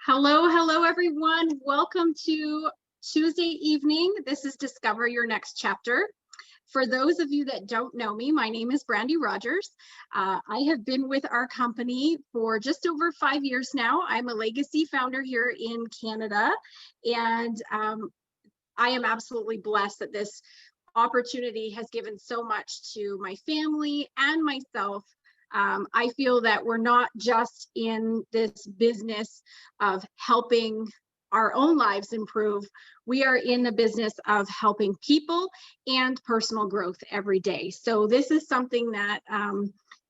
Hello, everyone. Welcome to Tuesday evening. This is Discover Your Next Chapter. For those of you that don't know me, my name is Brandy Rogers. I have been with our company for just over 5 years now. I'm a legacy founder here in Canada, and I am absolutely blessed that this opportunity has given so much to my family and myself. I feel that we're not just in this business of helping our own lives improve. We are in the business of helping people and personal growth every day. So this is something that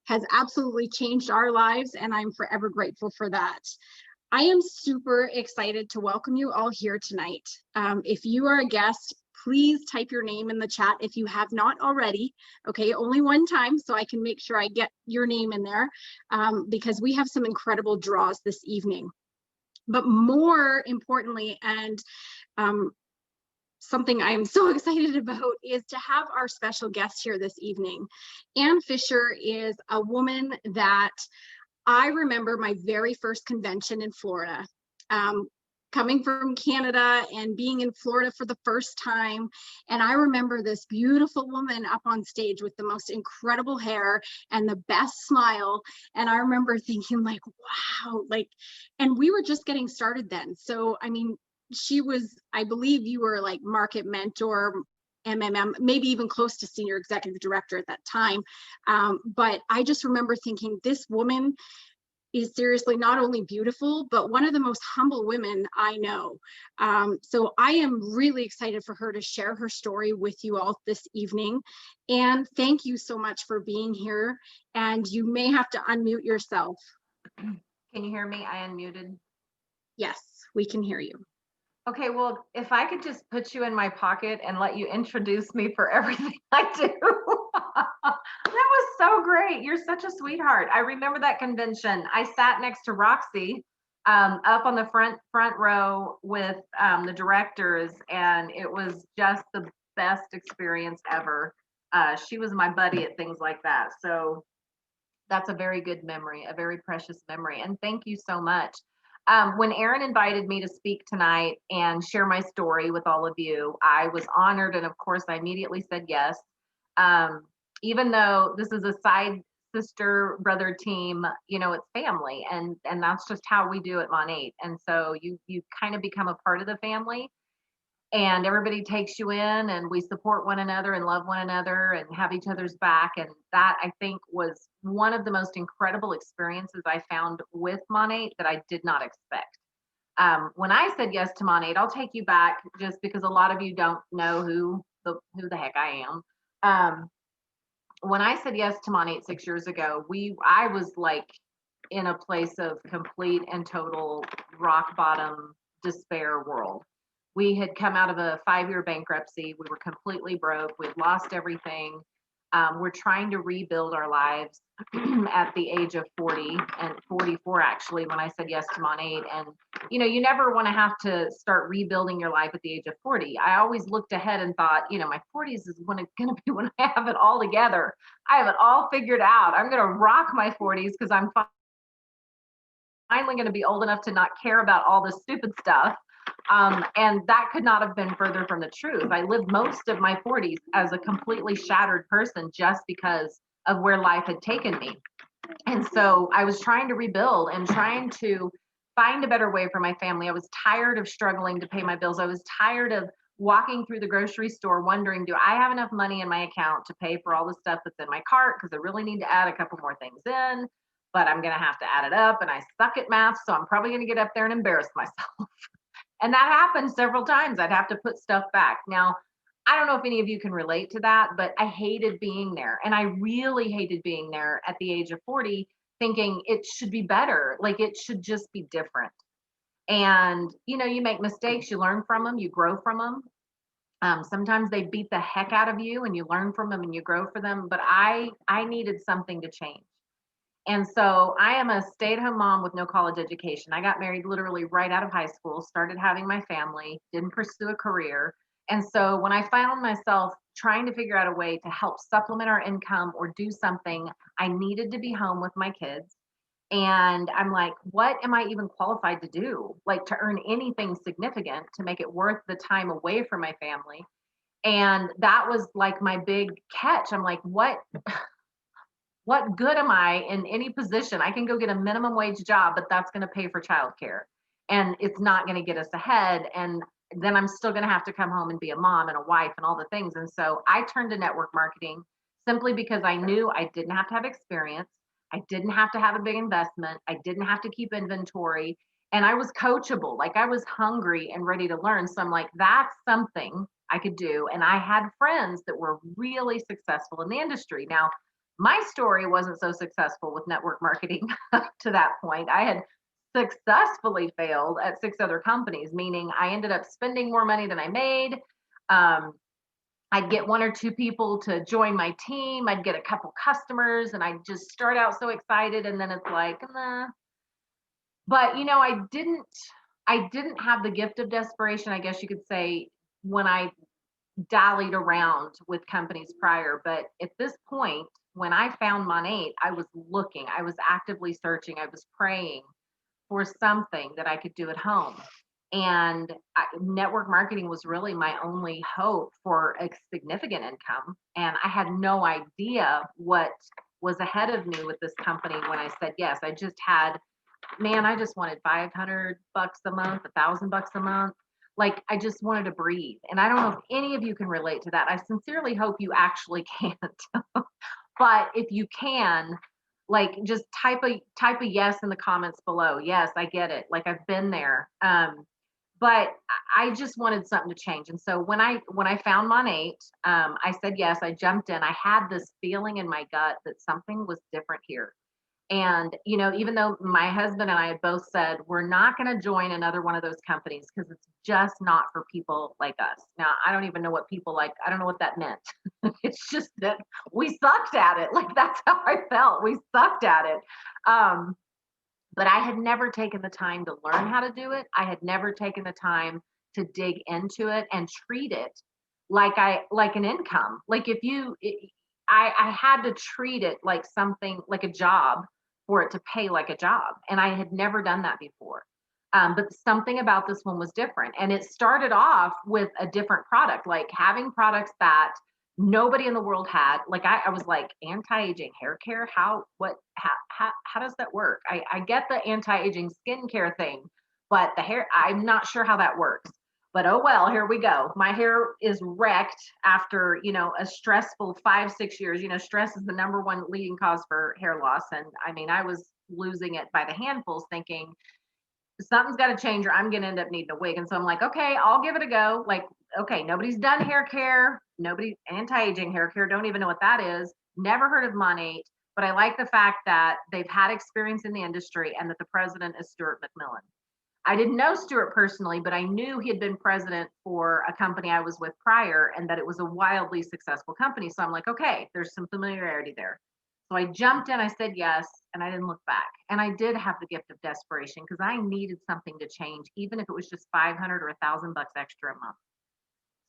has absolutely changed our lives, and I'm forever grateful for that. I am super excited to welcome you all here tonight. If you are a guest, please type your name in the chat if you have not already. Okay, only one time so I can make sure I get your name in there, because we have some incredible draws this evening. But more importantly, and something I am so excited about, is to have our special guest here this evening. Ann Fisher is a woman that I remember my very first convention in Florida. Coming from Canada and being in Florida for the first time. And I remember this beautiful woman up on stage with the most incredible hair and the best smile. And I remember thinking like, wow, and we were just getting started then. So, I mean, she was, I believe you were like market mentor, MMM, maybe even close to senior executive director at that time. But I just remember thinking, this woman is seriously not only beautiful, but one of the most humble women I know. So I am really excited for her to share her story with you all this evening. And thank you so much for being here. And you may have to unmute yourself. Can you hear me? I unmuted. Yes, we can hear you. Okay, well, if I could just put you in my pocket and let you introduce me for everything I do. That was so great. You're such a sweetheart. I remember that convention. I sat next to Roxy up on the front row with the directors, and it was just the best experience ever. She was my buddy at things like that. So that's a very good memory, a very precious memory. And thank you so much. When Aaron invited me to speak tonight and share my story with all of you, I was honored. And of course, I immediately said yes. Even though this is a side sister brother team, it's family. And that's just how we do at Monat. And so you kind of become a part of the family. And everybody takes you in, and we support one another and love one another and have each other's back. And that, I think, was one of the most incredible experiences I found with Monat that I did not expect. When I said yes to Monat, I'll take you back just because a lot of you don't know who the heck I am. When I said yes to Monat 6 years ago, I was like in a place of complete and total rock bottom despair world. We had come out of a 5-year bankruptcy. We were completely broke. We'd lost everything. We're trying to rebuild our lives at the age of 40 and 44, actually, when I said yes to Monat. And, you never want to have to start rebuilding your life at the age of 40. I always looked ahead and thought, my 40s is going to be when I have it all together. I have it all figured out. I'm going to rock my 40s because I'm finally going to be old enough to not care about all this stupid stuff. And that could not have been further from the truth. I lived most of my 40s as a completely shattered person just because of where life had taken me. And so I was trying to rebuild and trying to find a better way for my family. I was tired of struggling to pay my bills. I was tired of walking through the grocery store wondering, do I have enough money in my account to pay for all the stuff that's in my cart? Because I really need to add a couple more things in, but I'm going to have to add it up. And I suck at math, so I'm probably going to get up there and embarrass myself. And that happened several times. I'd have to put stuff back. Now, I don't know if any of you can relate to that, but I hated being there. And I really hated being there at the age of 40, thinking it should be better. Like it should just be different. And, you make mistakes, you learn from them, you grow from them. Sometimes they beat the heck out of you and you learn from them and you grow for them. But I needed something to change. And so I am a stay-at-home mom with no college education. I got married literally right out of high school, started having my family, didn't pursue a career. And so when I found myself trying to figure out a way to help supplement our income or do something, I needed to be home with my kids. And I'm like, what am I even qualified to do? Like to earn anything significant to make it worth the time away from my family. And that was like my big catch. I'm like, what good am I in any position? I can go get a minimum wage job, but that's going to pay for childcare and it's not going to get us ahead. And then I'm still going to have to come home and be a mom and a wife and all the things. And so I turned to network marketing simply because I knew I didn't have to have experience. I didn't have to have a big investment. I didn't have to keep inventory. And I was coachable. Like I was hungry and ready to learn. So I'm like, that's something I could do. And I had friends that were really successful in the industry. Now, my story wasn't so successful with network marketing to that point. I had successfully failed at 6 other companies, meaning I ended up spending more money than I made. Um, I'd get 1 or 2 people to join my team. I'd get a couple customers and I'd just start out so excited. And then it's like, nah. But I didn't have the gift of desperation, I guess you could say, when I dallied around with companies prior, but at this point, when I found Monat, I was looking, I was actively searching, I was praying for something that I could do at home. And network marketing was really my only hope for a significant income. And I had no idea what was ahead of me with this company when I said yes. I just had, man, I just wanted $500 a month, $1,000 a month. Like I just wanted to breathe. And I don't know if any of you can relate to that. I sincerely hope you actually can't. But if you can, like just type a yes in the comments below. Yes, I get it. Like I've been there. But I just wanted something to change. And so when I found Monat, I said yes. I jumped in. I had this feeling in my gut that something was different here. And, even though my husband and I had both said, we're not going to join another one of those companies because it's just not for people like us. Now, I don't even know what people like, I don't know what that meant. It's just that we sucked at it. Like that's how I felt. We sucked at it. But I had never taken the time to learn how to do it. I had never taken the time to dig into it and treat it like an income. Like if you, I had to treat it like something like a job for it to pay like a job. And I had never done that before. But something about this one was different. And it started off with a different product, like having products that nobody in the world had. Like I was like, anti-aging hair care, how does that work? I get the anti-aging skincare thing, but the hair, I'm not sure how that works. But oh well, here we go. My hair is wrecked after, a stressful 5, 6 years. Stress is the #1 leading cause for hair loss. And I mean, I was losing it by the handfuls thinking something's got to change or I'm going to end up needing a wig. And so I'm like, okay, I'll give it a go. Like, okay, nobody's done hair care. Nobody anti-aging hair care. Don't even know what that is. Never heard of Monat, but I like the fact that they've had experience in the industry and that the president is Stuart McMillan. I didn't know Stuart personally, but I knew he had been president for a company I was with prior and that it was a wildly successful company. So I'm like, okay, there's some familiarity there. So I jumped in, I said yes, and I didn't look back. And I did have the gift of desperation because I needed something to change, even if it was just 500 or $1,000 extra a month.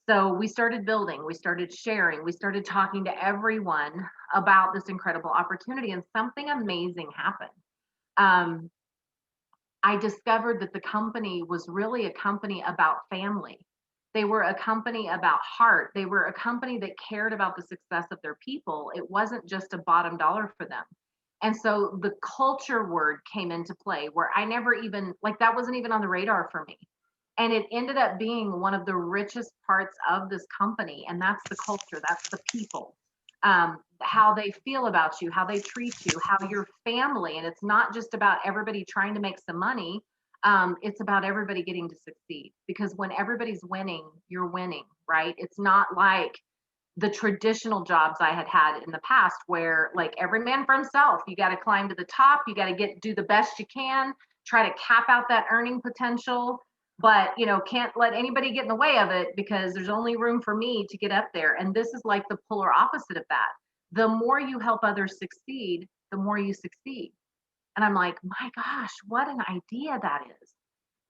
So we started building, we started sharing, we started talking to everyone about this incredible opportunity, and something amazing happened. Um, I discovered that the company was really a company about family. They were a company about heart. They were a company that cared about the success of their people. It wasn't just a bottom dollar for them. And so the culture word came into play where I never even, like, that wasn't even on the radar for me. And it ended up being one of the richest parts of this company. And that's the culture, that's the people, how they feel about you, how they treat you, how your family. And it's not just about everybody trying to make some money. It's about everybody getting to succeed because when everybody's winning, you're winning, right? It's not like the traditional jobs I had had in the past where like every man for himself, you got to climb to the top, you got to do the best you can, try to cap out that earning potential, but can't let anybody get in the way of it because there's only room for me to get up there. And this is like the polar opposite of that. The more you help others succeed, the more you succeed. And I'm like, my gosh, what an idea that is.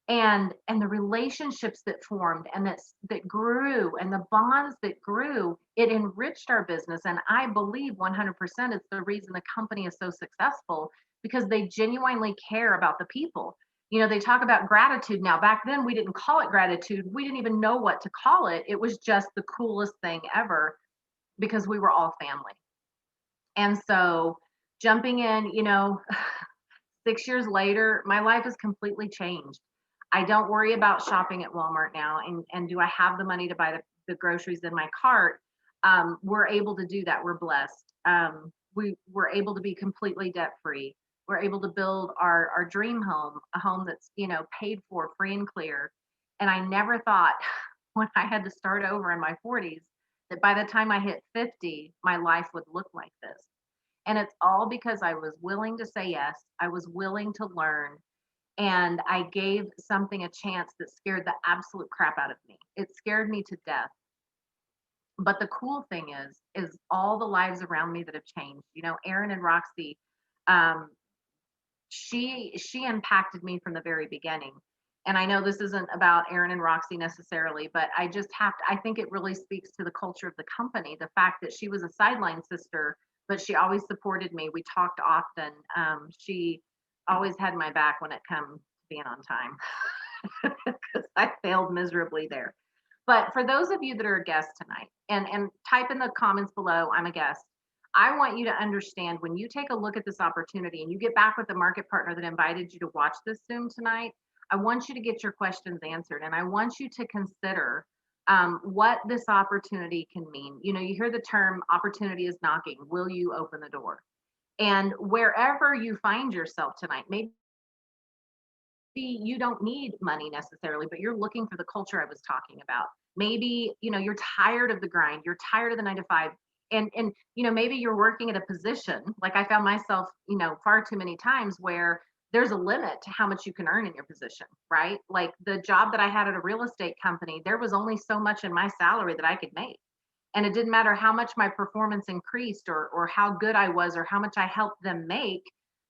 And the relationships that formed and that grew and the bonds that grew, it enriched our business. And I believe 100% it's the reason the company is so successful because they genuinely care about the people. You know, they talk about gratitude now. Back then, we didn't call it gratitude. We didn't even know what to call it. It was just the coolest thing ever because we were all family. And so jumping in, 6 years later, my life has completely changed. I don't worry about shopping at Walmart now. And do I have the money to buy the groceries in my cart? We're able to do that. We're blessed. We were able to be completely debt free. We're able to build our dream home, a home that's, paid for, free and clear. And I never thought when I had to start over in my 40s that by the time I hit 50, my life would look like this. And it's all because I was willing to say yes. I was willing to learn. And I gave something a chance that scared the absolute crap out of me. It scared me to death. But the cool thing is all the lives around me that have changed. Erin and Roxy, um, she impacted me from the very beginning. And I know this isn't about Erin and Roxy necessarily, but I think it really speaks to the culture of the company. The fact that she was a sideline sister, but she always supported me. We talked often. She always had my back when it come to being on time because I failed miserably there. But for those of you that are a guest tonight, and type in the comments below, I'm a guest. I want you to understand when you take a look at this opportunity and you get back with the market partner that invited you to watch this Zoom tonight, I want you to get your questions answered. And I want you to consider what this opportunity can mean. You hear the term opportunity is knocking. Will you open the door? And wherever you find yourself tonight, maybe you don't need money necessarily, but you're looking for the culture I was talking about. Maybe, you're tired of the grind, you're tired of the 9 to 5. And maybe you're working at a position like I found myself, far too many times where there's a limit to how much you can earn in your position, right? Like the job that I had at a real estate company, there was only so much in my salary that I could make. And it didn't matter how much my performance increased or how good I was or how much I helped them make.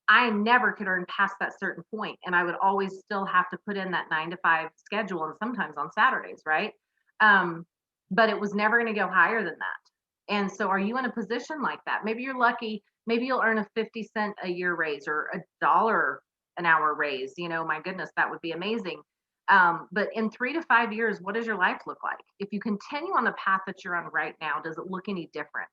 I never could earn past that certain point, and I would always still have to put in that 9 to 5 schedule, and sometimes on Saturdays, right? But it was never going to go higher than that. And so, are you in a position like that? Maybe you're lucky. Maybe you'll earn a 50 cent a year raise or $1 an hour raise. My goodness, that would be amazing. But in 3 to 5 years, what does your life look like? If you continue on the path that you're on right now, does it look any different?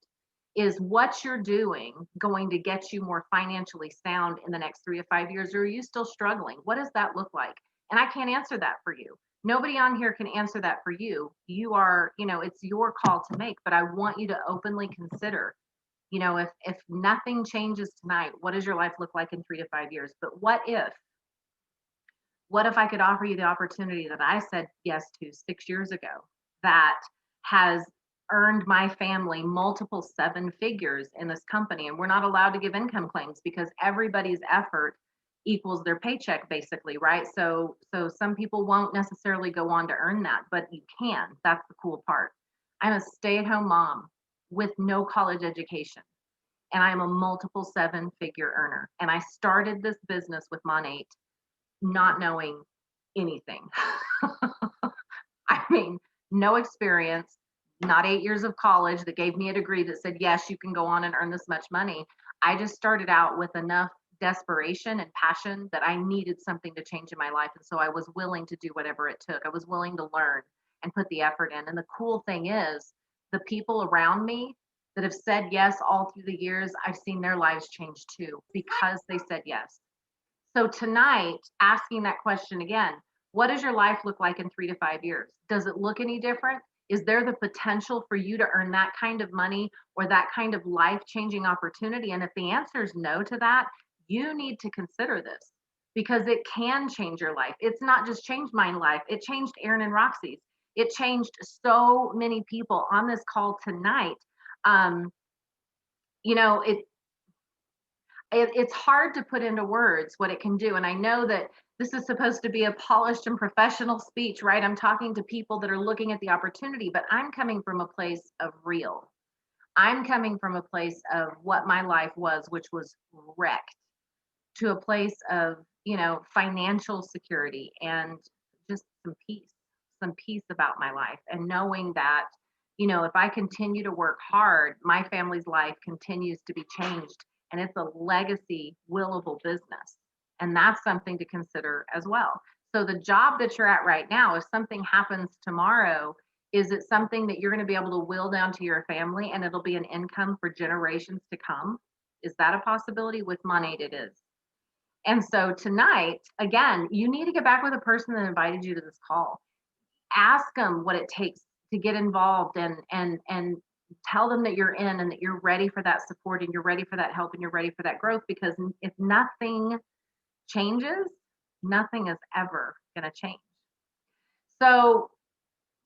Is what you're doing going to get you more financially sound in the next 3 to 5 years, or are you still struggling? What does that look like? And I can't answer that for you. Nobody on here can answer that for you. You are, it's your call to make, but I want you to openly consider, if nothing changes tonight, what does your life look like in 3 to 5 years? But what if I could offer you the opportunity that I said yes to 6 years ago that has earned my family multiple 7 figures in this company? And we're not allowed to give income claims because everybody's effort equals their paycheck basically, right? So some people won't necessarily go on to earn that, but you can. That's the cool part. I'm a stay-at-home mom with no college education, and I'm a multiple 7 figure earner. And I started this business with Monat not knowing anything. I mean, no experience, not 8 years of college that gave me a degree that said, yes, you can go on and earn this much money. I just started out with enough desperation and passion that I needed something to change in my life. And so I was willing to do whatever it took. I was willing to learn and put the effort in. And the cool thing is, the people around me that have said yes all through the years, I've seen their lives change too because they said yes. So tonight, asking that question again, what does your life look like in 3 to 5 years? Does it look any different? Is there the potential for you to earn that kind of money or that kind of life-changing opportunity? And if the answer is no to that, you need to consider this because it can change your life. It's not just changed my life. It changed Erin and Roxy's. It changed so many people on this call tonight. Um, you know, it's hard to put into words what it can do. And I know that this is supposed to be a polished and professional speech, right? I'm talking to people that are looking at the opportunity, but I'm coming from a place of real. I'm coming from a place of what my life was, which was wrecked, to a place of, financial security and just some peace about my life. And knowing that, if I continue to work hard, my family's life continues to be changed and it's a legacy willable business. And that's something to consider as well. So the job that you're at right now, if something happens tomorrow, is it something that you're going to be able to will down to your family and it'll be an income for generations to come? Is that a possibility? With Monat, it is. And so tonight, again, you need to get back with the person that invited you to this call. Ask them what it takes to get involved, and tell them that you're in and that you're ready for that support and you're ready for that help and you're ready for that growth, because if nothing changes, nothing is ever going to change. So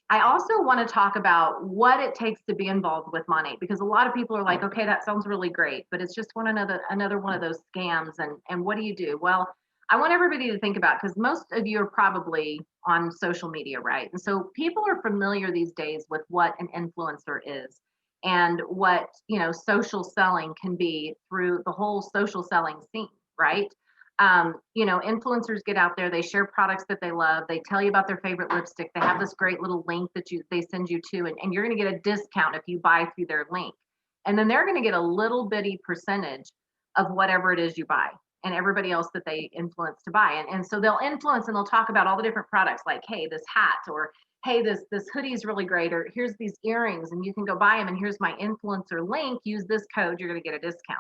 I also want to talk about what it takes to be involved with Monat, because a lot of people are like, okay, that sounds really great, but it's just another one of those scams. And what do you do? Well, I want everybody to think about, because most of you are probably on social media, right? And so people are familiar these days with what an influencer is and what, social selling can be through the whole social selling scene, right? Influencers get out there, they share products that they love, they tell you about their favorite lipstick, they have this great little link that they send you to, and you're going to get a discount if you buy through their link. And then they're going to get a little bitty percentage of whatever it is you buy and everybody else that they influence to buy. And so they'll influence and they'll talk about all the different products, like, hey, this hat, or hey, this hoodie is really great, or here's these earrings and you can go buy them, and here's my influencer link, use this code, you're going to get a discount.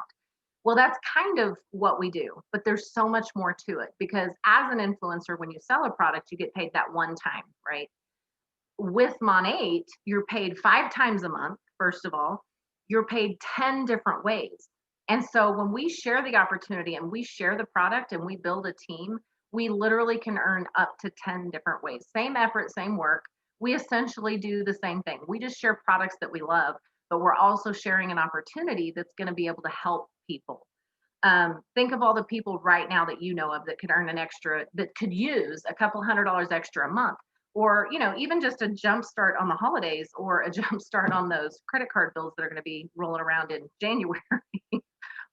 Well, that's kind of what we do, but there's so much more to it, because as an influencer, when you sell a product, you get paid that one time, right? With Monat, you're paid 5 times a month. First of all, you're paid 10 different ways. And so when we share the opportunity and we share the product and we build a team, we literally can earn up to 10 different ways. Same effort, same work. We essentially do the same thing. We just share products that we love, but we're also sharing an opportunity that's going to be able to help people. Think of all the people right now that you know of that could earn that could use a couple $100 extra a month, or even just a jump start on the holidays, or a jump start on those credit card bills that are going to be rolling around in January.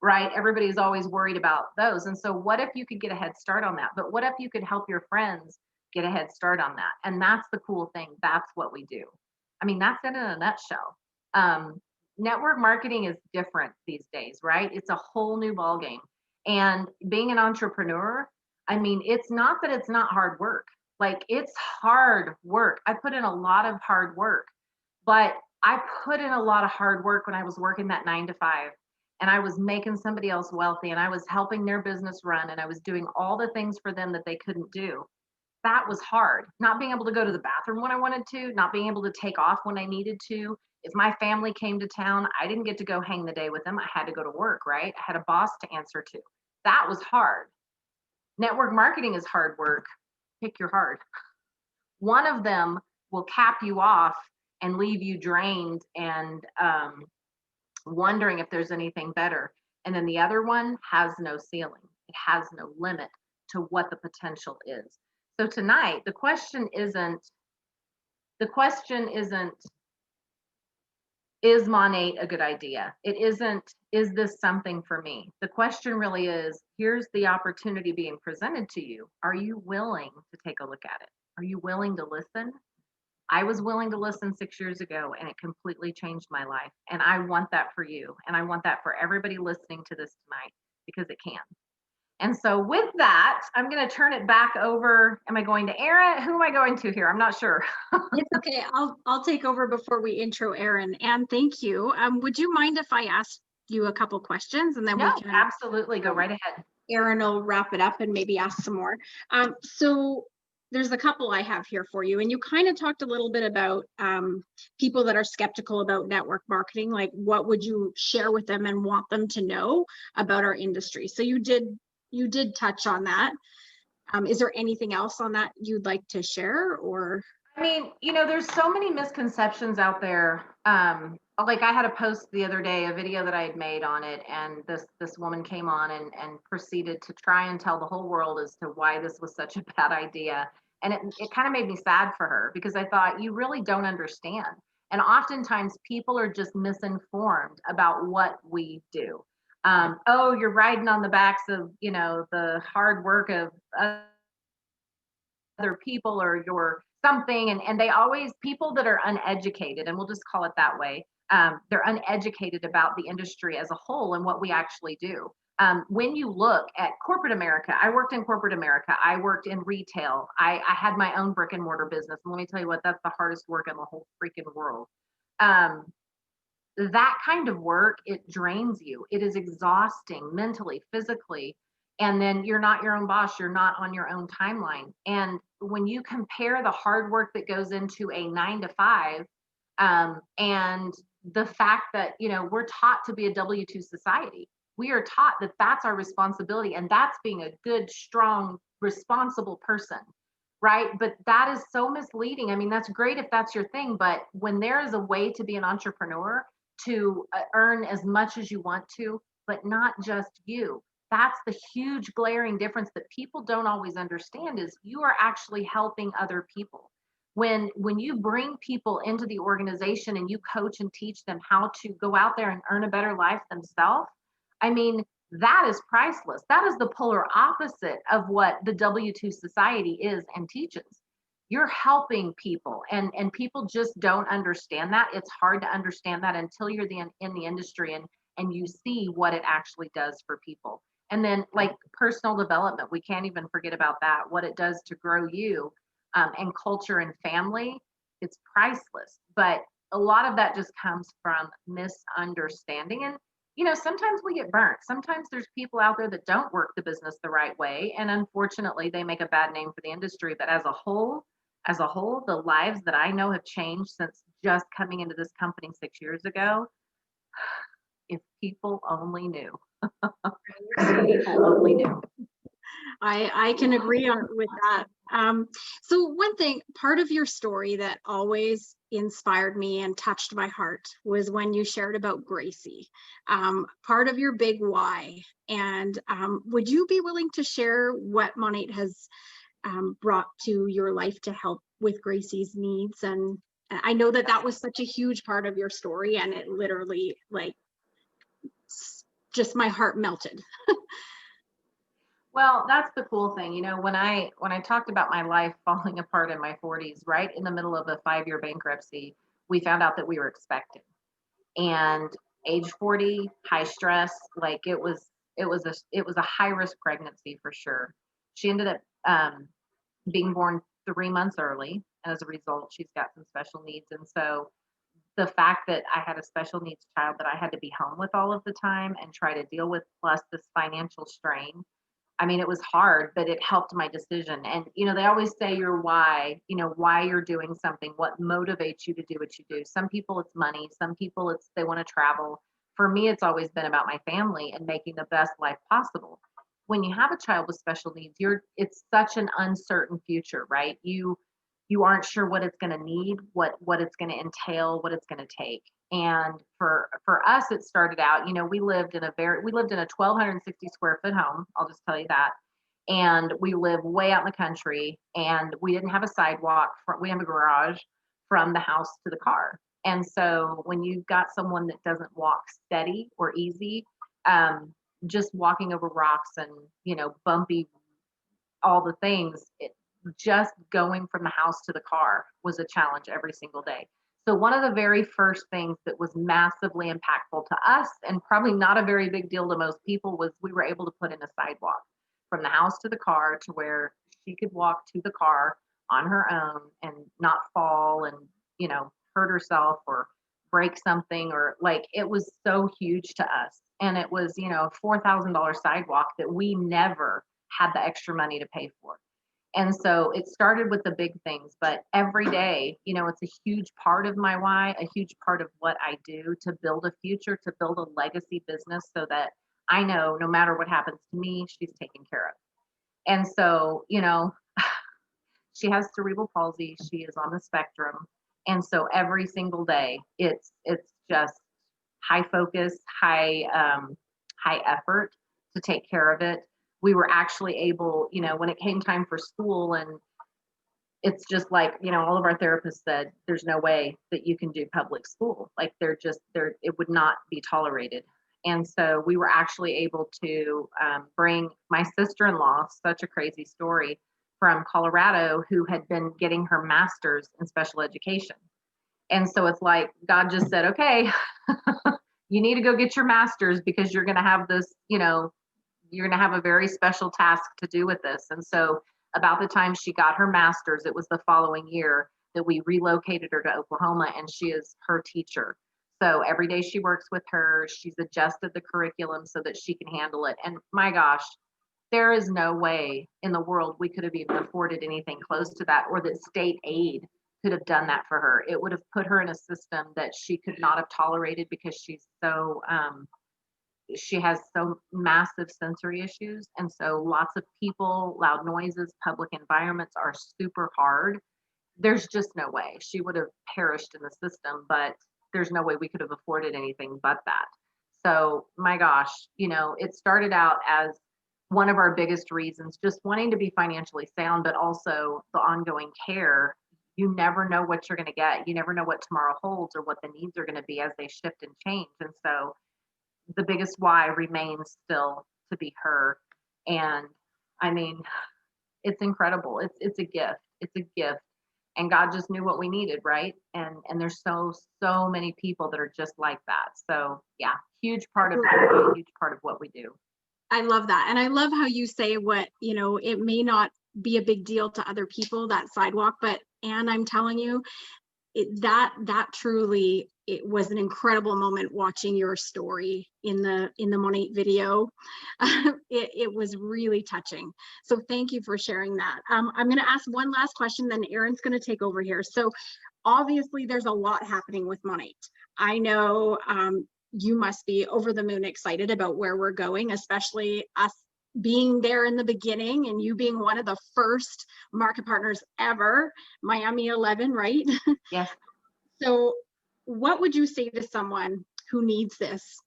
Right? Everybody's always worried about those. And so what if you could get a head start on that? But what if you could help your friends get a head start on that? And that's the cool thing. That's what we do. I mean, that's it in a nutshell. Network marketing is different these days, right? It's a whole new ballgame. And being an entrepreneur, I mean, it's not that it's not hard work. Like, it's hard work. I put in a lot of hard work, but I put in a lot of hard work when I was working that 9 to 5, and I was making somebody else wealthy, and I was helping their business run, and I was doing all the things for them that they couldn't do. That was hard. Not being able to go to the bathroom when I wanted to, not being able to take off when I needed to. If my family came to town, I didn't get to go hang the day with them. I had to go to work, right? I had a boss to answer to. That was hard. Network marketing is hard work. Pick your heart. One of them will cap you off and leave you drained and wondering if there's anything better. And then the other one has no ceiling. It has no limit to what the potential is. So tonight, the question isn't, is Monat a good idea? It isn't, is this something for me? The question really is, here's the opportunity being presented to you. Are you willing to take a look at it? Are you willing to listen? I was willing to listen 6 years ago, and it completely changed my life. And I want that for you. And I want that for everybody listening to this tonight, because it can. And so with that, I'm going to turn it back over. Am I going to Erin? Who am I going to here? I'm not sure. It's okay. I'll take over before we intro Erin. And thank you. Would you mind if I asked you a couple questions, and then No, we can absolutely go right ahead. Erin will wrap it up and maybe ask some more. So there's a couple I have here for you, and you kind of talked a little bit about people that are skeptical about network marketing. Like, what would you share with them and want them to know about our industry? So you did touch on that. Is there anything else on that you'd like to share? Or I mean, there's so many misconceptions out there. Like, I had a post the other day, a video that I had made on it, and this woman came on and proceeded to try and tell the whole world as to why this was such a bad idea. And it kind of made me sad for her, because I thought, you really don't understand. And oftentimes people are just misinformed about what we do. Oh, you're riding on the backs of, the hard work of other people or you're something. And they always, people that are uneducated, and we'll just call it that way, they're uneducated about the industry as a whole and what we actually do. When you look at corporate America, I worked in corporate America. I worked in retail. I had my own brick and mortar business. And let me tell you what, that's the hardest work in the whole freaking world. That kind of work, it drains you. It is exhausting mentally, physically. And then you're not your own boss. You're not on your own timeline. And when you compare the hard work that goes into a 9 to 5, and the fact that, we're taught to be a W-2 society. We are taught that that's our responsibility, and that's being a good, strong, responsible person, right? But that is so misleading. I mean, that's great if that's your thing, but when there is a way to be an entrepreneur, to earn as much as you want to, but not just you. That's the huge glaring difference that people don't always understand, is you are actually helping other people. When you bring people into the organization and you coach and teach them how to go out there and earn a better life themselves, I mean, that is priceless. That is the polar opposite of what the W-2 society is and teaches. You're helping people, and people just don't understand that. It's hard to understand that until you're in the industry and you see what it actually does for people. And then, like, personal development, we can't even forget about that, what it does to grow you, and culture and family. It's priceless. But a lot of that just comes from misunderstanding. And sometimes we get burnt. Sometimes there's people out there that don't work the business the right way, and unfortunately they make a bad name for the industry. But as a whole, the lives that I know have changed since just coming into this company 6 years ago. If people only knew. If people only knew. I can agree with that. So one thing, part of your story that always inspired me and touched my heart was when you shared about Gracie, part of your big why. And would you be willing to share what Monat has brought to your life to help with Gracie's needs? And I know that was such a huge part of your story, and it literally, like, just my heart melted. Well, that's the cool thing. When I talked about my life falling apart in my 40s, right in the middle of a 5-year bankruptcy, we found out that we were expecting. And age 40, high stress, like it was a high risk pregnancy for sure. She ended up being born 3 months early. As a result, she's got some special needs. And so the fact that I had a special needs child that I had to be home with all of the time and try to deal with, plus this financial strain, I mean, it was hard, but it helped my decision. And, they always say your why, why you're doing something, what motivates you to do what you do. Some people it's money. Some people they want to travel. For me, it's always been about my family and making the best life possible. When you have a child with special needs, it's such an uncertain future, right? You aren't sure what it's going to need, what it's going to entail, what it's going to take. And for us, it started out, we lived in a 1,260 square foot home. I'll just tell you that. And we live way out in the country, and we didn't have a sidewalk. We have a garage from the house to the car. And so when you've got someone that doesn't walk steady or easy, just walking over rocks and, bumpy, all the things, just going from the house to the car was a challenge every single day. So one of the very first things that was massively impactful to us, and probably not a very big deal to most people, was we were able to put in a sidewalk from the house to the car, to where she could walk to the car on her own and not fall and, hurt herself or break something, or like, it was so huge to us. And it was, a $4,000 sidewalk that we never had the extra money to pay for. And so it started with the big things, but every day, it's a huge part of my why, a huge part of what I do to build a future, to build a legacy business, so that I know no matter what happens to me, she's taken care of. And so, she has cerebral palsy. She is on the spectrum. And so every single day, it's just high focus, high effort to take care of it. We were actually able, when it came time for school, and it's just like, all of our therapists said, there's no way that you can do public school. Like, it would not be tolerated. And so we were actually able to bring my sister-in-law, such a crazy story. from Colorado who had been getting her master's in special education. And so it's like God just said, okay, you need to go get your master's because you're going to have this, you're going to have a very special task to do with this. And so about the time she got her master's, it was the following year that we relocated her to Oklahoma, and she is her teacher. So every day she works with her, she's adjusted the curriculum so that she can handle it. And my gosh, there is no way in the world we could have even afforded anything close to that, or that state aid could have done that for her. It would have put her in a system that she could not have tolerated because she's so she has so massive sensory issues. And so lots of people, loud noises, public environments are super hard. There's just no way she would have perished in the system, but there's no way we could have afforded anything but that. So my gosh, it started out as one of our biggest reasons, just wanting to be financially sound, but also the ongoing care. You never know what you're going to get. You never know what tomorrow holds or what the needs are going to be as they shift and change. And so the biggest why remains still to be her. And I mean, it's incredible. It's a gift. It's a gift. And God just knew what we needed, right? And there's so many people that are just like that. So yeah, huge part of it, huge part of what we do. I love that. And I love how you say it may not be a big deal to other people, that sidewalk, but Anne, I'm telling you, that truly, it was an incredible moment watching your story in the Monat video. It was really touching. So thank you for sharing that. I'm going to ask one last question, then Erin's going to take over here. So obviously there's a lot happening with Monat. I know you must be over the moon excited about where we're going, especially us being there in the beginning and you being one of the first market partners ever, Miami 11, right? Yes. So what would you say to someone who needs this,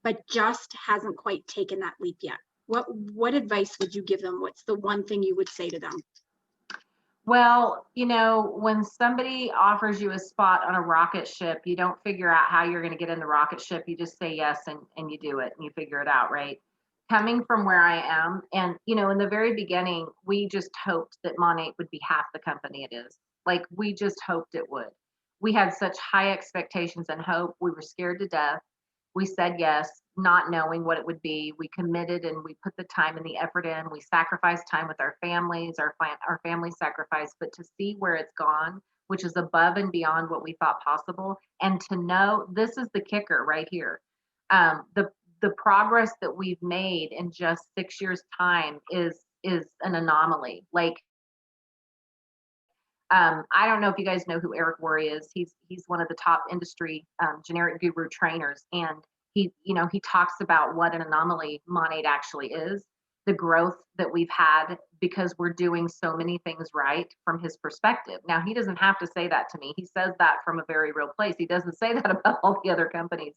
but just hasn't quite taken that leap yet? What advice would you give them? What's the one thing you would say to them? Well, when somebody offers you a spot on a rocket ship, you don't figure out how you're going to get in the rocket ship. You just say yes and you do it and you figure it out, right? Coming from where I am, and in the very beginning, we just hoped that Monat would be half the company it is. Like, we just hoped it would. We had such high expectations and hope. We were scared to death. We said yes, not knowing what it would be. We committed and we put the time and the effort in. We sacrificed time with our families, our family sacrifice, but to see where it's gone, which is above and beyond what we thought possible, and to know, this is the kicker right here. The progress that we've made in just 6 years' time is an anomaly. Like, I don't know if you guys know who Eric Worre is. He's one of the top industry generic guru trainers, and he talks about what an anomaly Monat actually is. The growth that we've had because we're doing so many things right from his perspective. Now, he doesn't have to say that to me. He says that from a very real place. He doesn't say that about all the other companies.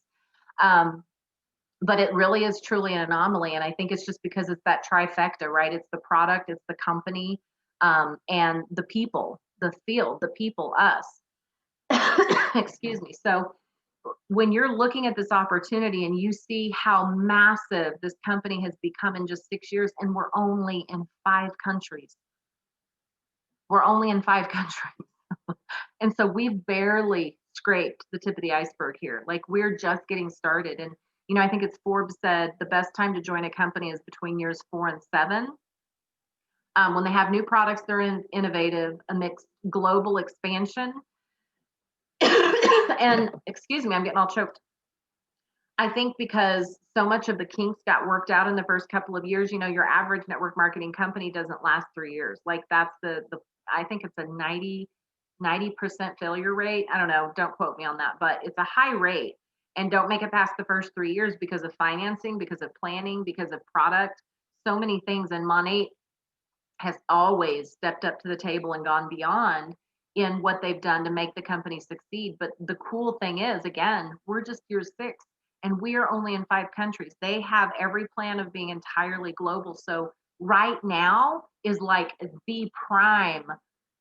But it really is truly an anomaly. And I think it's just because it's that trifecta, right? It's the product, it's the company, and the people, the field, the people, us. Excuse me. So when you're looking at this opportunity and you see how massive this company has become in just 6 years, and we're only in 5 countries. We're only in 5 countries. And so we've barely scraped the tip of the iceberg here. Like, we're just getting started. And I think it's Forbes said the best time to join a company is between years 4 and 7. When they have new products, they're innovative, amidst global expansion. And excuse me, I'm getting all choked. I think because so much of the kinks got worked out in the first couple of years, your average network marketing company doesn't last 3 years. Like, that's I think it's a 90% failure rate. I don't know, don't quote me on that, but it's a high rate. And don't make it past the first 3 years because of financing, because of planning, because of product, so many things. And Monat has always stepped up to the table and gone beyond in what they've done to make the company succeed. But the cool thing is, again, we're just year 6 and we are only in 5 countries. They have every plan of being entirely global. So right now is like the prime,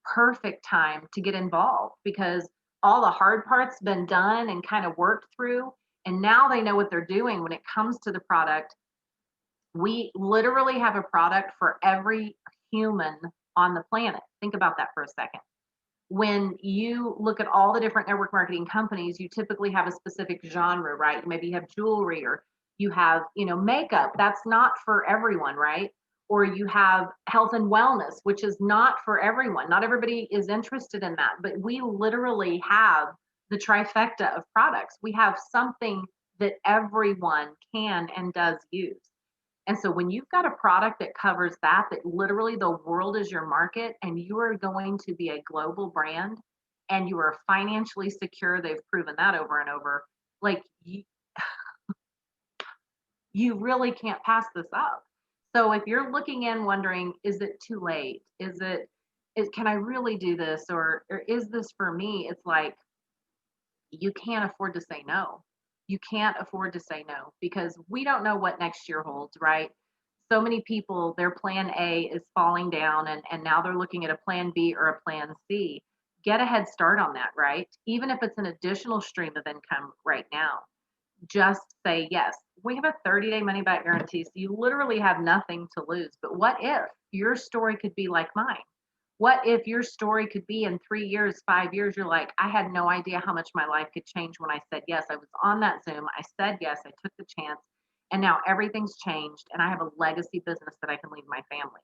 perfect time to get involved, because all the hard parts been done and kind of worked through. And now they know what they're doing when it comes to the product. We literally have a product for every human on the planet. Think about that for a second. When you look at all the different network marketing companies, you typically have a specific genre, right? Maybe you have jewelry, or you have, makeup. That's not for everyone, right? Or you have health and wellness, which is not for everyone. Not everybody is interested in that, but we literally have the trifecta of products. We have something that everyone can and does use. And so when you've got a product that covers that, that literally the world is your market, and you are going to be a global brand, and you are financially secure, they've proven that over and over, like you really can't pass this up. So if you're looking in wondering, is it too late? Can I really do this? Or is this for me? It's like, you can't afford to say no. You can't afford to say no, because we don't know what next year holds, right? So many people, their plan A is falling down, and now they're looking at a plan B or a plan C. Get a head start on that, right? Even if it's an additional stream of income right now, just say yes. We have a 30-day money back guarantee, so you literally have nothing to lose. But what if your story could be like mine? What if your story could be in 3 years, 5 years, you're like, I had no idea how much my life could change when I said yes. I was on that Zoom, I said yes, I took the chance, and now everything's changed, and I have a legacy business that I can leave my family.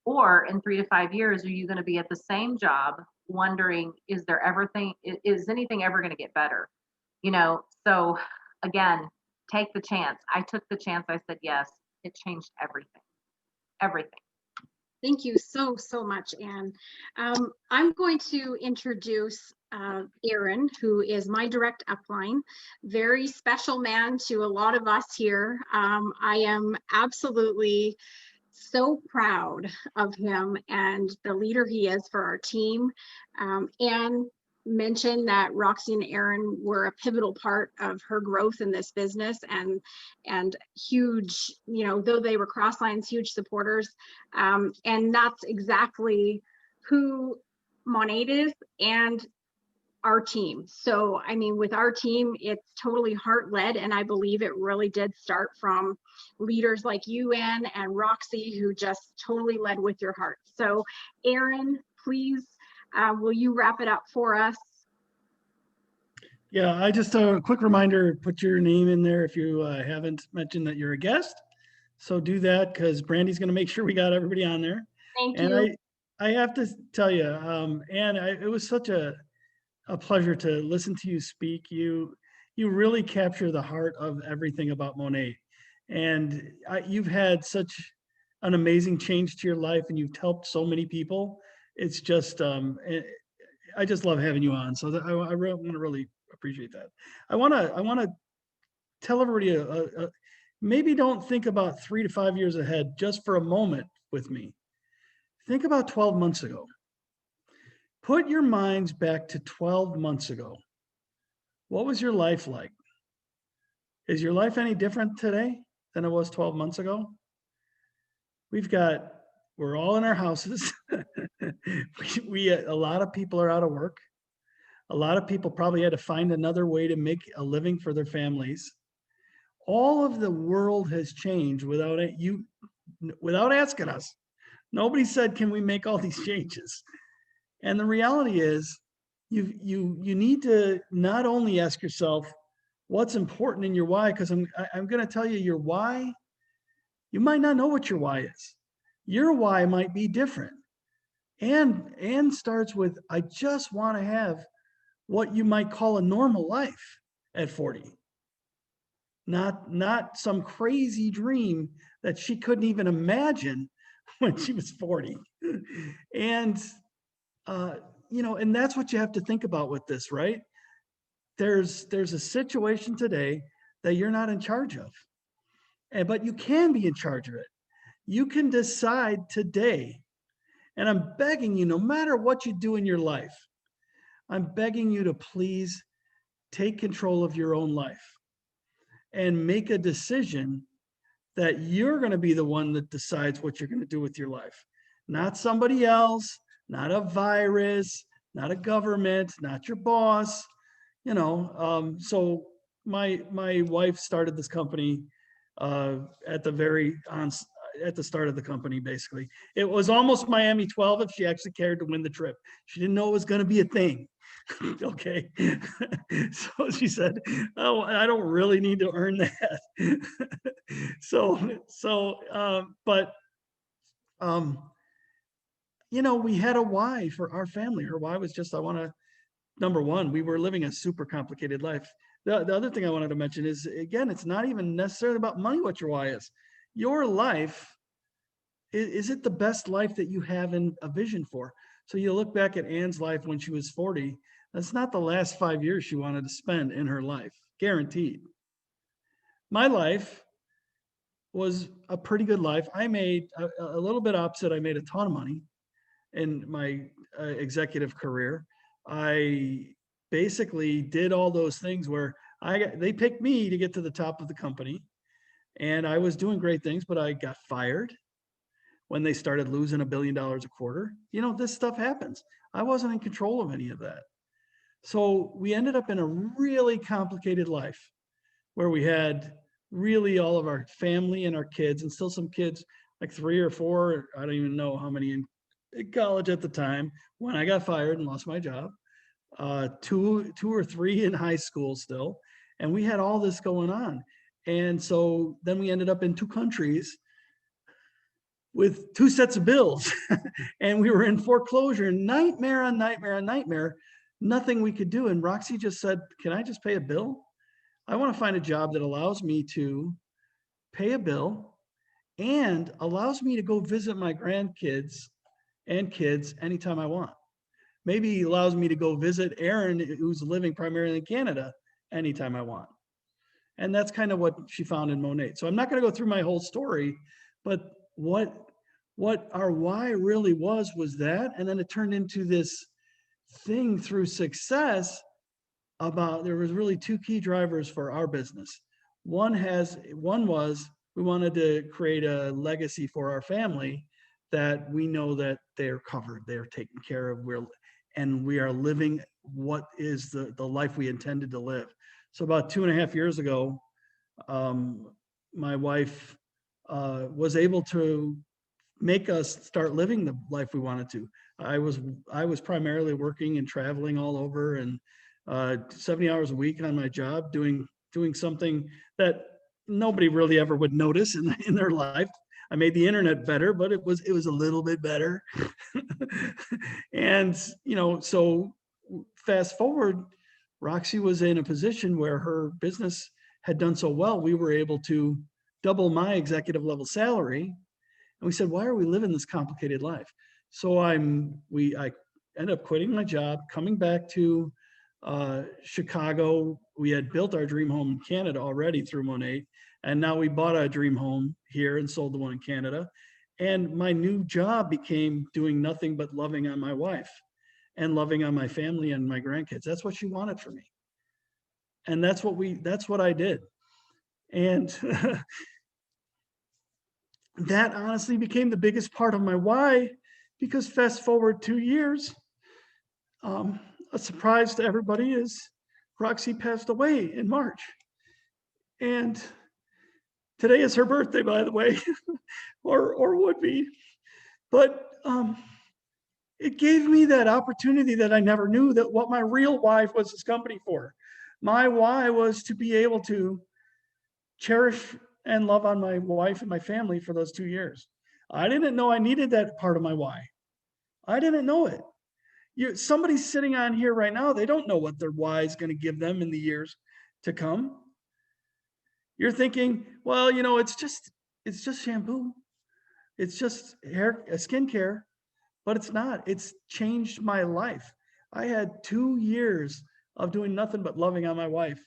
Or in 3 to 5 years, are you going to be at the same job wondering, is anything ever going to get better? So again, take the chance. I took the chance, I said yes. It changed everything. Everything. Thank you so, so much, Anne. I'm going to introduce Aaron, who is my direct upline, very special man to a lot of us here. I am absolutely so proud of him and the leader he is for our team. Anne mentioned that Roxy and Aaron were a pivotal part of her growth in this business, and huge, though they were cross lines, huge supporters. And that's exactly who Monat is, and our team. So, I mean, with our team, it's totally heart-led, and I believe it really did start from leaders like you, Anne, and Roxy, who just totally led with your heart. So, Aaron, please, will you wrap it up for us? Yeah, I just a quick reminder, put your name in there if you haven't mentioned that you're a guest. So do that, because Brandy's going to make sure we got everybody on there. Thank And you. I have to tell you, Anne, it was such a pleasure to listen to you speak. You really capture the heart of everything about Monat. And you've had such an amazing change to your life, and you've helped so many people. It's just, I just love having you on. So I want to really appreciate that. I want to tell everybody, maybe don't think about 3 to 5 years ahead just for a moment with me. Think about 12 months ago. Put your minds back to 12 months ago. What was your life like? Is your life any different today than it was 12 months ago? We're all in our houses. A lot of people are out of work. A lot of people probably had to find another way to make a living for their families. All of the world has changed without asking us. Nobody said, can we make all these changes? And the reality is, you need to not only ask yourself what's important in your why, because I'm going to tell you your why. You might not know what your why is. Your why might be different. And starts with, I just want to have what you might call a normal life at 40. Not some crazy dream that she couldn't even imagine when she was 40. And and that's what you have to think about with this, right? There's a situation today that you're not in charge of, but you can be in charge of it. You can decide today, and I'm begging you, no matter what you do in your life, I'm begging you to please take control of your own life and make a decision that you're going to be the one that decides what you're going to do with your life, not somebody else, not a virus, not a government, not your boss. So my wife started this company at the very at the start of the company, basically. It was almost Miami 12 if she actually cared to win the trip. She didn't know it was going to be a thing. Okay. So she said, oh, I don't really need to earn that. But we had a why for our family. Her why was just, number one, we were living a super complicated life. The other thing I wanted to mention is, again, it's not even necessarily about money, what your why is. Your life, is it the best life that you have in a vision for? So you look back at Ann's life when she was 40, that's not the last 5 years she wanted to spend in her life, guaranteed. My life was a pretty good life. I made a little bit opposite. I made a ton of money in my executive career. I basically did all those things where they picked me to get to the top of the company, and I was doing great things, but I got fired when they started losing $1 billion a quarter. This stuff happens. I wasn't in control of any of that. So we ended up in a really complicated life where we had really all of our family and our kids, and still some kids, like 3 or 4, I don't even know how many in college at the time when I got fired and lost my job, 2 or 3 in high school still. And we had all this going on. And so then we ended up in 2 countries with 2 sets of bills and we were in foreclosure, nightmare on nightmare on nightmare, nothing we could do. And Roxy just said, can I just pay a bill? I want to find a job that allows me to pay a bill and allows me to go visit my grandkids and kids anytime I want. Maybe allows me to go visit Aaron, who's living primarily in Canada, anytime I want. And that's kind of what she found in Monat. So I'm not going to go through my whole story, but what our why really was that. And then it turned into this thing through success about, there was really 2 key drivers for our business. One was we wanted to create a legacy for our family that we know that they're covered, they're taken care of, we are living what is the life we intended to live. So about 2.5 years ago, my wife was able to make us start living the life we wanted to. I was primarily working and traveling all over, and 70 hours a week on my job, doing something that nobody really ever would notice in their life. I made the internet better, but it was a little bit better. And so fast forward, Roxy was in a position where her business had done so well, we were able to double my executive level salary. And we said, why are we living this complicated life? So I ended up quitting my job, coming back to Chicago. We had built our dream home in Canada already through Monat, and now we bought a dream home here and sold the one in Canada. And my new job became doing nothing but loving on my wife and loving on my family and my grandkids. That's what she wanted for me. And that's what I did. And that honestly became the biggest part of my why, because fast forward 2 years, a surprise to everybody is Roxy passed away in March. And today is her birthday, by the way, or would be. But it gave me that opportunity that I never knew, that what my real why was this company for. My why was to be able to cherish and love on my wife and my family for those 2 years. I didn't know I needed that part of my why. I didn't know it. Somebody's sitting on here right now, they don't know what their why is going to give them in the years to come. You're thinking, well, it's just shampoo. It's just hair, skincare, but it's not. It's changed my life. I had 2 years of doing nothing but loving on my wife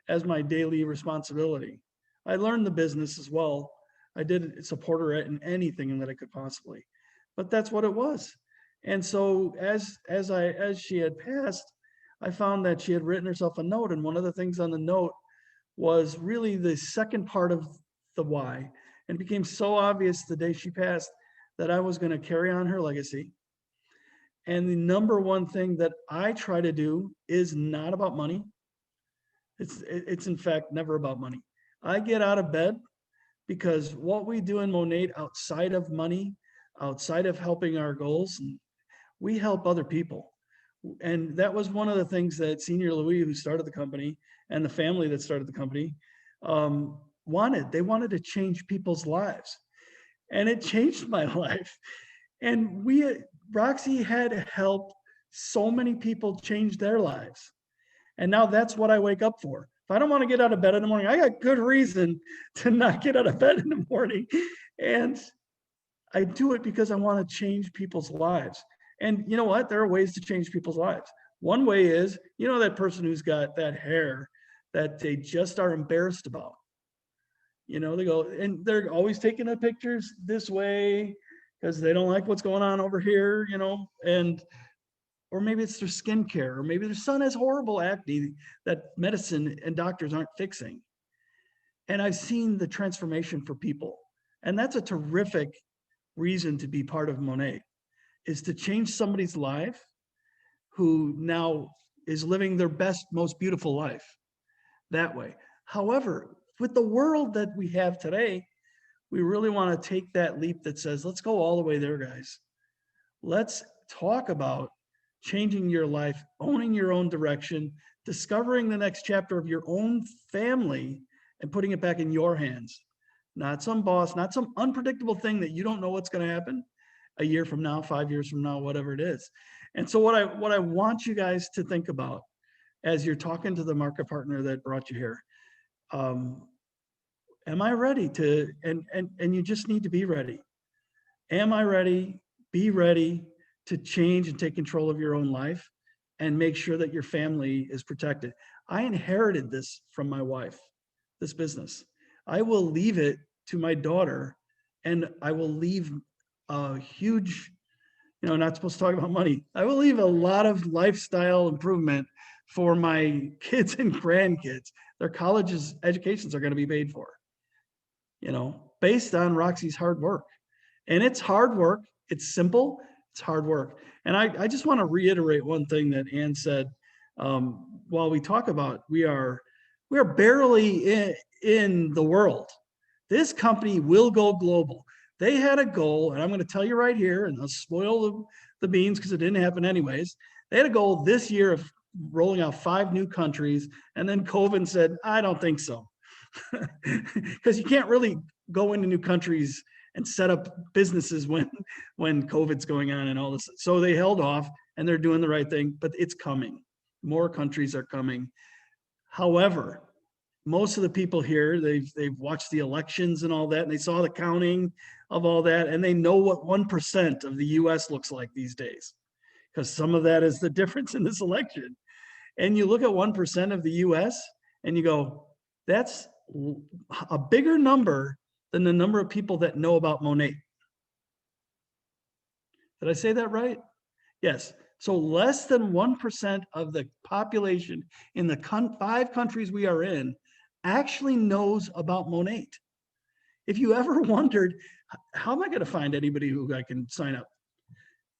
as my daily responsibility. I learned the business as well. I did support her in anything that I could possibly, but that's what it was. And so as she had passed, I found that she had written herself a note. And one of the things on the note was really the second part of the why. And it became so obvious the day she passed that I was going to carry on her legacy. And the number one thing that I try to do is not about money. It's in fact never about money. I get out of bed because what we do in Monat outside of money, outside of helping our goals, we help other people. And that was one of the things that Senior Louis, who started the company, and the family that started the company, wanted. They wanted to change people's lives. And it changed my life. And Roxy had helped so many people change their lives. And now that's what I wake up for. If I don't want to get out of bed in the morning, I got good reason to not get out of bed in the morning. And I do it because I want to change people's lives. And you know what? There are ways to change people's lives. One way is, you know, that person who's got that hair that they just are embarrassed about. You know, they go, and they're always taking the pictures this way because they don't like what's going on over here, you know, and or maybe it's their skincare, or maybe their son has horrible acne that medicine and doctors aren't fixing. And I've seen the transformation for people. And that's a terrific reason to be part of Monat, is to change somebody's life who now is living their best, most beautiful life that way. However, with the world that we have today, we really want to take that leap that says, let's go all the way there, guys. Let's talk about changing your life, owning your own direction, discovering the next chapter of your own family, and putting it back in your hands. Not some boss, not some unpredictable thing that you don't know what's going to happen a year from now, 5 years from now, whatever it is. And so what I want you guys to think about as you're talking to the market partner that brought you here, am I ready to, and you just need to be ready. Am I ready? Be ready to change and take control of your own life and make sure that your family is protected. I inherited this from my wife, this business. I will leave it to my daughter, and I will leave a huge, you know, not supposed to talk about money. I will leave a lot of lifestyle improvement for my kids and grandkids. Their colleges, educations are going to be paid for, you know, based on Roxy's hard work. And it's hard work. It's simple. It's hard work. And I just want to reiterate one thing that Ann said. While we talk about we are barely in the world. This company will go global. They had a goal, and I'm going to tell you right here, and I'll spoil the beans because it didn't happen anyways. They had a goal this year of rolling out 5 new countries, and then COVID said, I don't think so. Because you can't really go into new countries and set up businesses when COVID's going on and all this. So they held off, and they're doing the right thing, but it's coming. More countries are coming. However, most of the people here, they've watched the elections and all that, and they saw the counting of all that, and they know what 1% of the US looks like these days, because some of that is the difference in this election. And you look at 1% of the US and you go, that's a bigger number than the number of people that know about Monat. Did I say that right? Yes. So less than 1% of the population in the 5 countries we are in actually knows about Monat. If you ever wondered, how am I going to find anybody who I can sign up?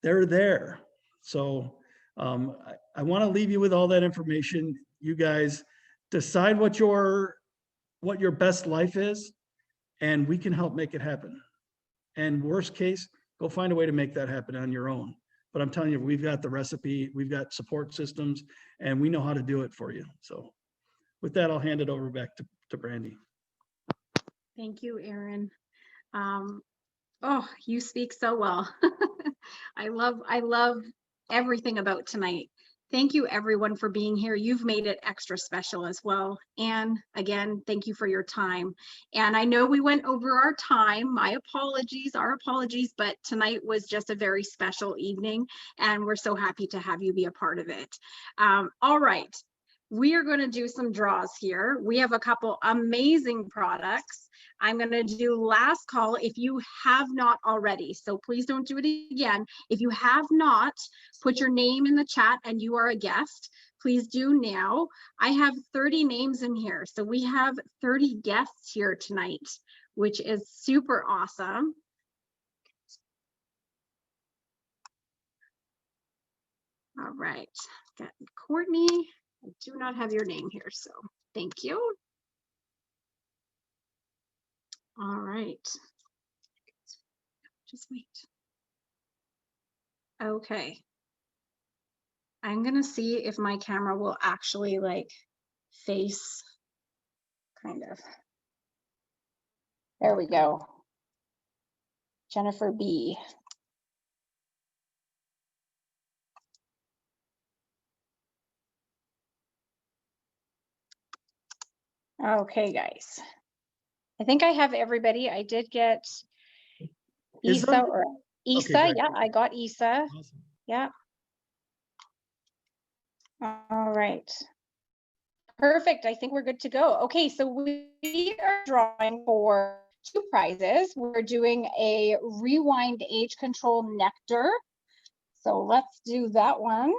They're there. So I want to leave you with all that information. You guys decide what your best life is, and we can help make it happen. And worst case, go find a way to make that happen on your own. But I'm telling you, we've got the recipe, we've got support systems, and we know how to do it for you. So with that, I'll hand it over back to Brandy. Thank you, Aaron. Oh, you speak so well. I love everything about tonight. Thank you everyone for being here. You've made it extra special as well. And again, thank you for your time. And I know we went over our time. My apologies, our apologies, but tonight was just a very special evening, and we're so happy to have you be a part of it. All right. We are going to do some draws here. We have a couple amazing products. I'm going to do last call if you have not already. So please don't do it again. If you have not, put your name in the chat and you are a guest. Please do now. I have 30 names in here. So we have 30 guests here tonight, which is super awesome. All right. Got Courtney. I do not have your name here, so thank you. All right. Just wait. Okay. I'm gonna see if my camera will actually like face kind of. There we go. Jennifer B. Okay, guys. I think I have everybody. I did get Isa? Isa or Isa. Okay, good. Yeah, I got Isa. Awesome. Yeah. All right. Perfect. I think we're good to go. Okay, so we are drawing for 2 prizes. We're doing a rewind age control nectar. So let's do that one.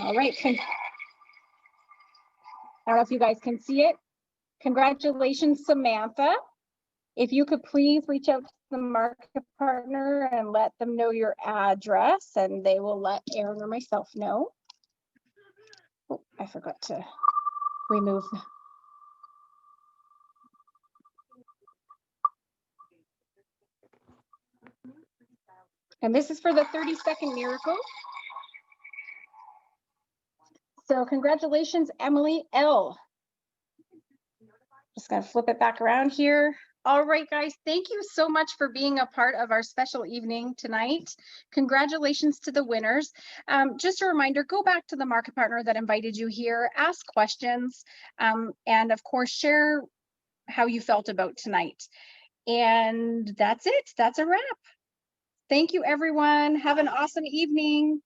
All right. I don't know if you guys can see it. Congratulations, Samantha. If you could please reach out to the market partner and let them know your address, and they will let Aaron or myself know. Oh, I forgot to remove. And this is for the 30-second miracle. So congratulations, Emily L. Just gonna flip it back around here. All right, guys, thank you so much for being a part of our special evening tonight. Congratulations to the winners. Just a reminder, go back to the market partner that invited you here, ask questions, and of course, share how you felt about tonight. And that's it, that's a wrap. Thank you, everyone. Have an awesome evening.